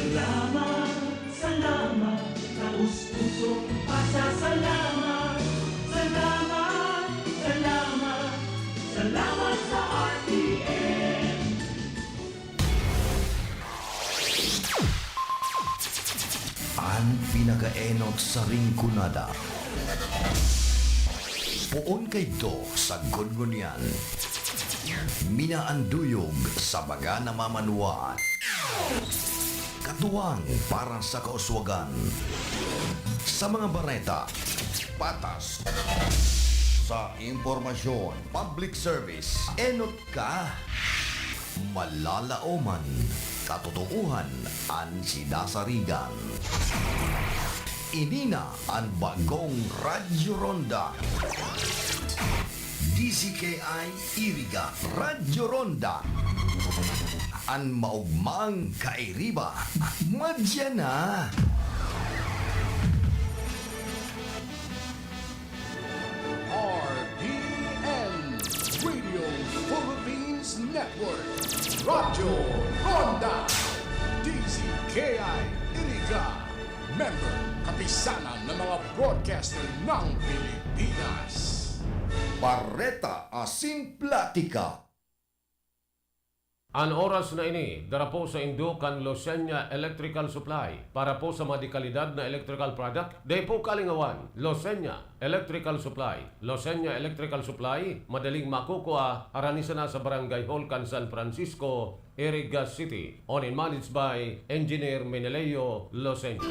Salamat, salamat, taus-pusong pasasalamat. Salamat, salamat, salamat sa RTN. Ang pinakaenot sa ringkunada. Puon kay do sa gungunyan. Minaanduyog sa baga na mamanuan. Katuwang para sa kauswagan. Sa mga bareta, patas. Sa impormasyon, public service, enot ka. Malalaoman, katotohanan, ang sinasarigan. Inina ang bagong Radyo Ronda. DCKI Iriga Radyo Ronda. Ang maugmang kairiba. Madya na. RPN Radio Philippines Network Radyo Ronda DCKI Iriga Member Kapisanan ng mga broadcaster ng Pilipinas. Pareta Asin Platika. Ang oras na ini, darapo sa Indukan Losenya Electrical Supply para po sa madikalidad na electrical product, day po kalingawan, Losenya Electrical Supply. Losenya Electrical Supply, madaling makukuha, aranisa na sa Barangay Holcan, San Francisco, Iriga City. Owned and managed by Engineer Meneleo Losenya.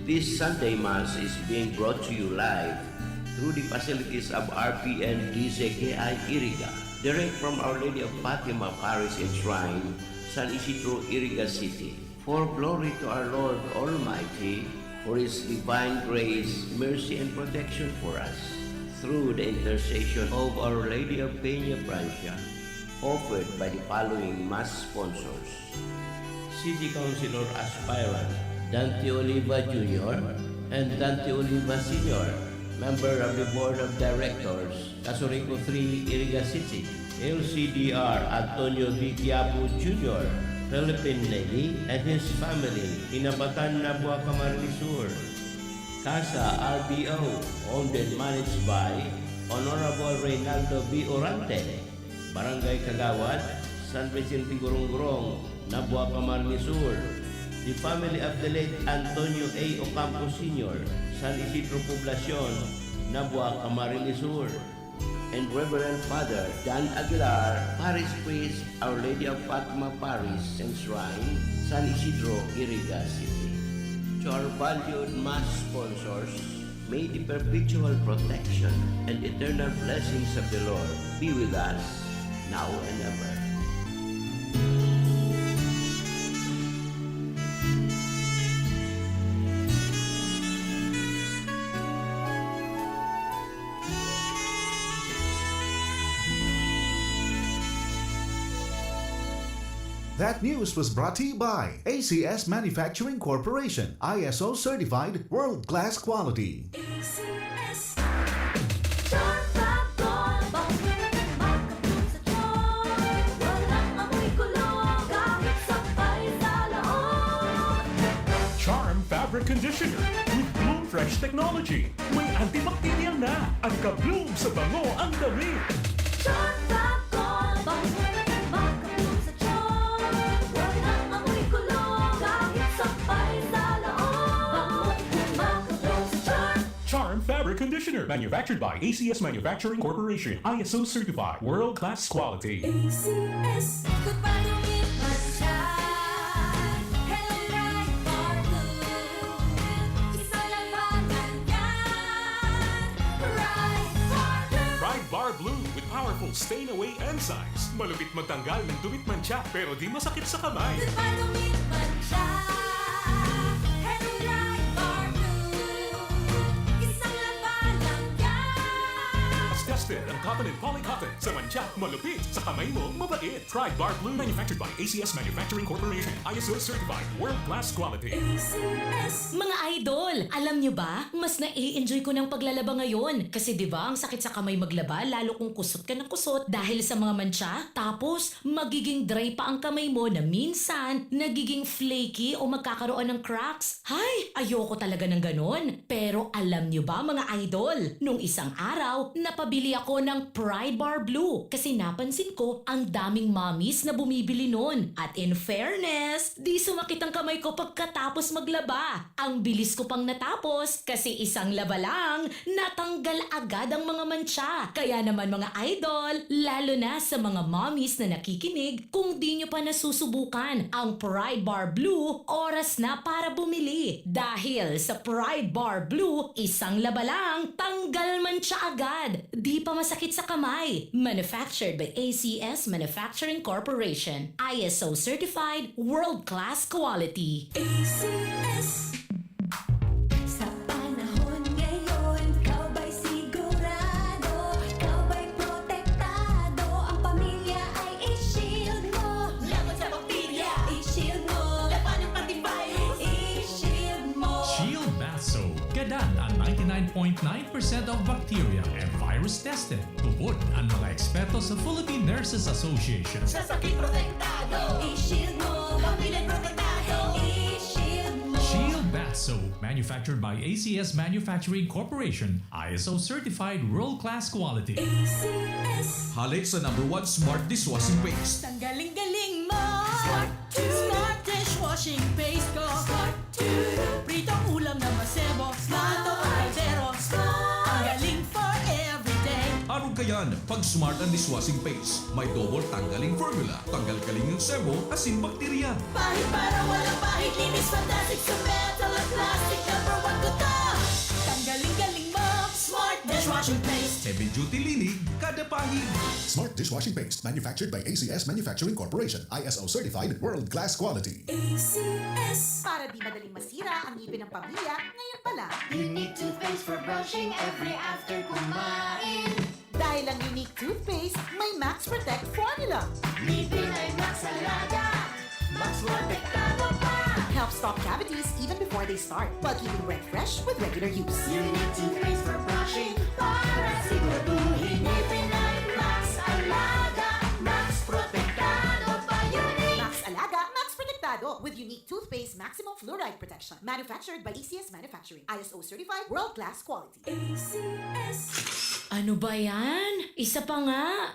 This Sunday Mass is being brought to you live through the facilities of RPN DZKI Iriga, direct from Our Lady of Fatima Parish and Shrine, San Isidro, Iriga City. For glory to our Lord Almighty, for His divine grace, mercy, and protection for us, through the intercession of Our Lady of Peña Francia, offered by the following Mass sponsors: City Councilor Aspirant Dante Oliva Jr. and Dante Oliva Sr., member of the Board of Directors, Casorico 3, Iriga City. LCDR Antonio D. Quiapo Jr., Philippine Navy, and his family, Inabatan, Nabua, Camarines Sur. CASA RBO, owned and managed by Honorable Reynaldo B. Orante, Barangay Kagawad, San Vicente Gurong-Gurong, Nabua, Camarines Sur. The family of the late Antonio A. Ocampo Sr., San Isidro Poblacion, Nabua, Camarines Sur. And Reverend Father Dan Aguilar, Parish Priest, Our Lady of Fatima Parish and Shrine, San Isidro, Iriga City. To our valued Mass sponsors, may the perpetual protection and eternal blessings of the Lord be with us now and ever. That news was brought to you by ACS Manufacturing Corporation, ISO certified world-class quality. ACS. Charm Factor, bakit makapun sa charm? Walang amoy kulong, kahit sabay sa laon. Charm Fabric Conditioner with Bloom Fresh Technology. May antibacterial na at ka-bloom sa bango ang damit. Charm Factor, bakit makapun sa charm? Walang amoy kulong, kahit sabay sa laon. Makapun sa charm. Charm Fabric Conditioner, manufactured by ACS Manufacturing Corporation, ISO certified, world-class quality. ACS. Kung padungin man siya, Hello Right for Blue. Isa lang banan yan, Right for Blue. Pride Bar Blue with powerful stain-away enzymes. Malupit magtanggal ng dumit mancha pero di masakit sa kamay. Kung padungin man siya, Hello Right for Blue. Isang laban lang yan. tested ang cotton and polycotton. Sa mancha, malupit. Sa kamay mo, mabait. Pride Bar Blue, manufactured by ACS Manufacturing Corporation. ISO certified, world-class quality. Mga idol, alam nyo ba, mas na-i-enjoy ko ng paglalaba ngayon. Kasi di ba ang sakit sa kamay maglaba, lalo kung kusot ka ng kusot dahil sa mga mancha. Tapos, magiging dry pa ang kamay mo na minsan, nagiging flaky o magkakaroon ng cracks. Hay, ayoko talaga ng ganon. Pero alam nyo ba mga idol, nung isang araw, napabili ako ng Pride Bar Blue kasi napansin ko ang daming mommies na bumibili nun. At in fairness, di sumakit ang kamay ko pagkatapos maglaba. Ang bilis ko pang natapos kasi isang laba lang, natanggal agad ang mga mancha. Kaya naman mga idol, lalo na sa mga mommies na nakikinig, kung di nyo pa nasusubukan ang Pride Bar Blue, oras na para bumili. Dahil sa Pride Bar Blue, isang laba lang, tanggal mancha agad. Di pa masakit sa kamay. Manufactured by ACS Manufacturing Corporation. ISO certified, world-class quality. ACS. Sa panahon ngayon, ikaw ba'y sigurado? Ikaw ba'y protektado? Ang pamilya ay i-shield mo. Laban sa bakterya, i-shield mo. Laban ng antivirus, i-shield mo. Shield Bath Soap. Gadan ang 99.9% of bacteria and virus tested. Tupod ang mga eksperto sa Philippine Nurses Association. Sa sakit protektado, i-shield mo. Pamilya protektado, i-shield mo. Shield Bath Soap, manufactured by ACS Manufacturing Corporation, ISO certified world-class quality. ACS. Halik sa #1 Smart Dishwashing Paste. Ang galing-galing mo. Smart dishwashing paste ko. Pritong ulam na masebo. Smart o kaldero. Ang galing for everyday. Aron kayan, pag smart ang dishwashing paste, may double tanggaling formula. Tanggal kaling yung sebo, asin bakterya. Pahit para walang pahit. Linis fantastic sa metal at plastic. #1 ko to. Tanggaling-galing mo. Smart dishwashing paste. Heavy duty linig, kada pahig. Smart Dishwashing Paste, manufactured by ACS Manufacturing Corporation. ISO certified, world-class quality. ACS. Para di madaling masira ang ngipin ng pamilya, ngayon pa lang. Unique toothpaste for brushing every after kumain. Dahil ang unique toothpaste, may Max Protect formula. Ngipin ay Max Alaga. Max protektado pa. Helps stop cavities even before they start, while keeping breath fresh with regular use. Unique toothpaste for brushing para siguraduhin. Ngipin ay Max Alaga. Max protektado pa. Unique. Max Alaga, Max Protectado with unique toothpaste maximum fluoride protection. Manufactured by ACS Manufacturing. ISO certified, world-class quality. ACS. Ano ba yan? Isa pa nga.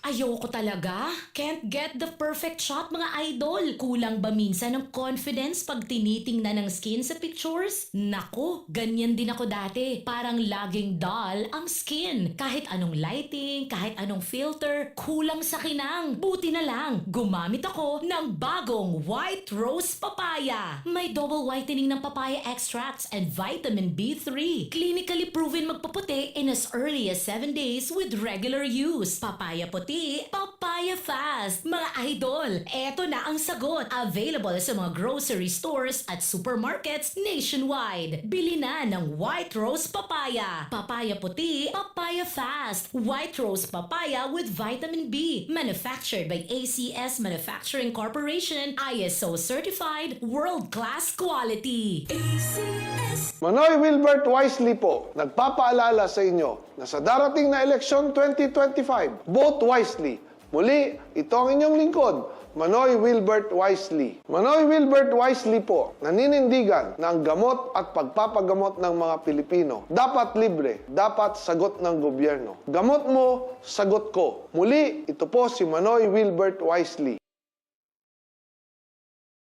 Ayoko talaga. Can't get the perfect shot mga idol. Kulang ba minsan ng confidence pag tinitingnan ng skin sa pictures? Nako, ganyan din ako dati. Parang laging dull ang skin. Kahit anong lighting, kahit anong filter, kulang sa kinang. Buti na lang, gumamit ako ng bagong White Rose Papaya. May double whitening ng papaya extracts and vitamin B3. Clinically proven magpaputi in as early as 7 days with regular use. Papaya puti, papaya fast. Mga idol, eto na ang sagot. Available sa mga grocery stores at supermarkets nationwide. Bili na ng White Rose Papaya. Papaya puti, papaya fast. White Rose Papaya with vitamin B. Manufactured by ACS Manufacturing Corporation. ISO certified, world-class quality. ACS. Manoy Wilbert Wisely po, nagpapaalala sa inyo na sa darating na eleksyon 2025, vote wisely. Muli, ito ang inyong lingkod, Manoy Wilbert Wisely. Manoy Wilbert Wisely po, naninindigan na ang gamot at pagpapagamot ng mga Pilipino dapat libre, dapat sagot ng gobyerno. Gamot mo, sagot ko. Muli, ito po si Manoy Wilbert Wisely.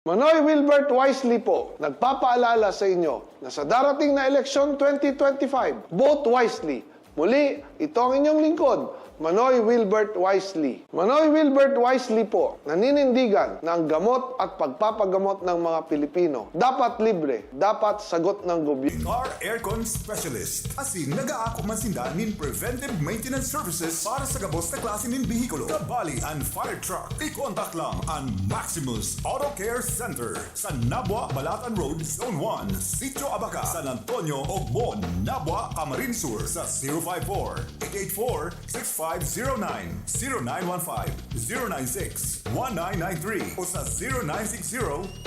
Manoy Wilbert Wisely po, nagpapaalala sa inyo na sa darating na eleksyon 2025, vote wisely. Muli, ito ang inyong lingkod, Manoy Wilbert Wisely. Manoy Wilbert Wisely po, naninindigan na ang gamot at pagpapagamot ng mga Pilipino dapat libre, dapat sagot ng gobyerno. Car Aircon Specialist. Asin nag-aako mansinda nin preventive maintenance services para sa gabos na klase nin bihikulo, kabali and fire truck. I-contact lang ang Maximus Auto Care Center sa Nabwa, Balatan Road, Zone 1, Sitio Abaca, San Antonio, Ogmon, Nabwa, Camarines Sur sa 054-884-6509, 0915-096-1993 o sa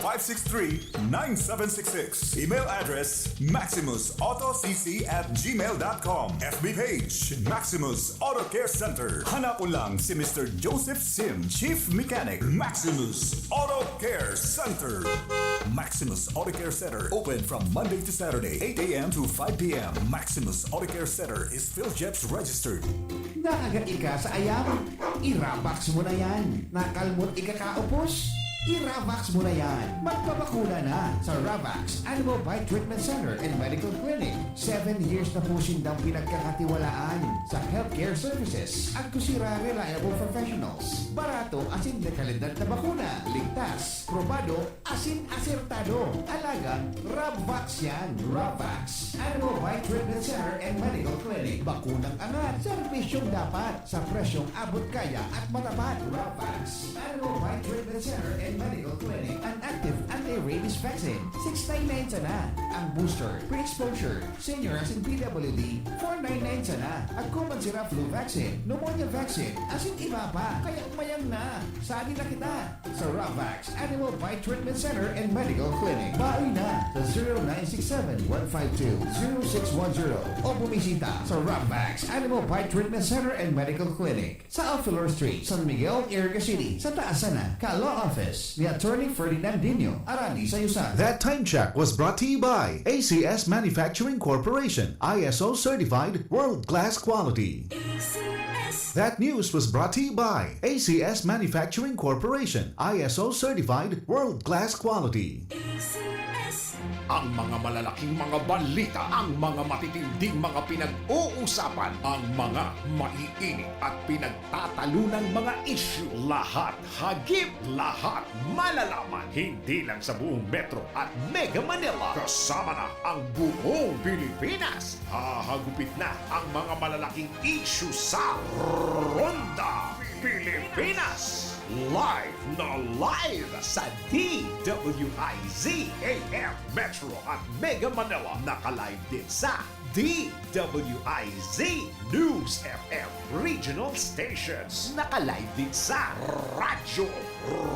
0960-563-9766. Email address maximusautocc@gmail.com. FB page Maximus Auto Care Center. Hanapon lang si Mr. Joseph Sim, Chief Mechanic, Maximus Auto Care Center. Maximus Auto Care Center open from Monday to Saturday, 8 a.m. to 5 p.m. Maximus Auto Care Center is PhilJeps registered. Nakagat ka sa ayam, i-Ravax mo na yan. Nakalmot ikakaupos, i-Ravax mo na yan. Magpapakuna na sa Ravax Animal Bite Treatment Center and Medical Clinic. 7 years na po sindang pinagkakatiwalaan sa healthcare services at kusira reliable professionals. Barato asin de kalidad na bakuna. Ligtas, probado, asin asertado. Alaga, Ravax yan. Ravax Animal Bite Treatment Center and Medical Clinic. Bakunang angat, serbisyong dapat sa presyong abot kaya at matapat. Ravax Animal Bite Treatment Center and Medical Clinic. An active anti-rabies vaccine. 699 sana. Ang booster, pre-exposure, senior as in PWD, 499 sana. At kuman sira flu vaccine, pneumonia vaccine, asin iba pa. Kaya mayang na. Sali na kita sa Ravax Animal Bite Treatment Center and Medical Clinic. Bawi na sa 0967-152-0610 o bumisita sa Ravax Animal Bite Treatment Center and Medical Clinic sa Alfilor Street, San Miguel, Iriga City. Sa taas sana, Ka-Law Office ni Attorney Ferdinandinho, Arani Sayusan. That time check was brought to you by ACS Manufacturing Corporation, ISO certified world-class quality. That news was brought to you by ACS Manufacturing Corporation, ISO certified world-class quality. Ang mga malalaking mga balita, ang mga matitinding mga pinag-uusapan, ang mga maiinit at pinagtatalunang mga issue. Lahat hagip, lahat malalaman. Hindi lang sa buong Metro at Mega Manila. Kasama na ang buong Pilipinas. Hahagupit na ang mga malalaking issue sa Ronda Pilipinas. Live na live sa DWIZ AM Metro at Mega Manila. Naka-live din sa DWIZ News FM Regional Stations. Naka-live din sa Radyo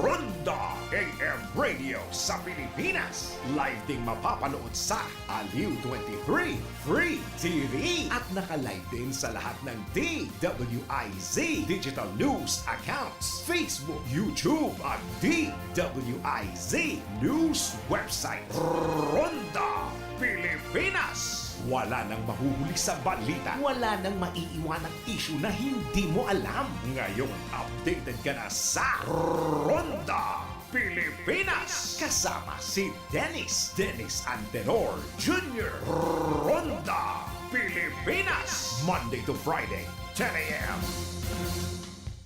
Ronda AM Radio sa Pilipinas. Live ding mapapanood sa Aliw 23 Free TV. At naka-live din sa lahat ng DWIZ Digital News accounts, Facebook, YouTube at DWIZ News website. Ronda Pilipinas. Wala nang mahuhuli sa balita. Wala nang maiiwanang issue na hindi mo alam. Ngayong updated ka na sa Ronda Pilipinas. Kasama si Dennis Antenor Jr. Ronda Pilipinas. Monday to Friday, 10 a.m.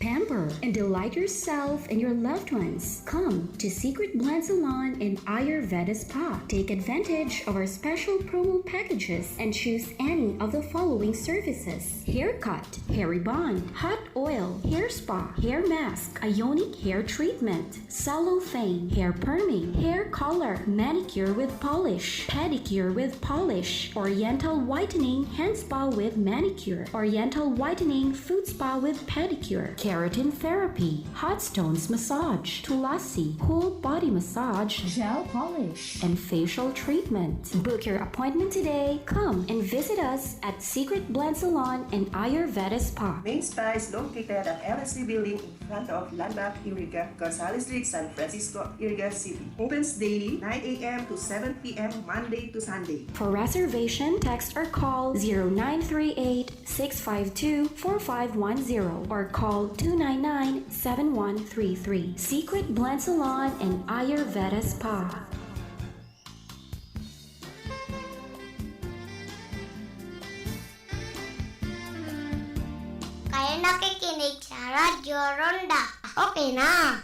Pamper and delight yourself and your loved ones. Come to Secret Blend Salon in Ayurveda Spa. Take advantage of our special promo packages and choose any of the following services: haircut, hair rebond, hot oil, hair spa, hair mask, ionic hair treatment, cellophane, hair perming, hair color, manicure with polish, pedicure with polish, oriental whitening, hand spa with manicure, oriental whitening, foot spa with pedicure, keratin therapy, hot stones massage, tulasi, whole body massage, gel polish, and facial treatment. Book your appointment today. Come and visit us at Secret Blend Salon and Ayurveda Spa. Main Spa is located at LSC Building in front of Landmark Iriga, Gonzales Street, San Francisco, Iriga City. Opens daily 9 a.m. to 7 p.m. Monday to Sunday. For reservation, text or call 0938-652-4510 or call 299-7133. Secret Blend Salon and Ayurveda Spa. Kaya nakikinig sa Radyo Ronda. Okay na.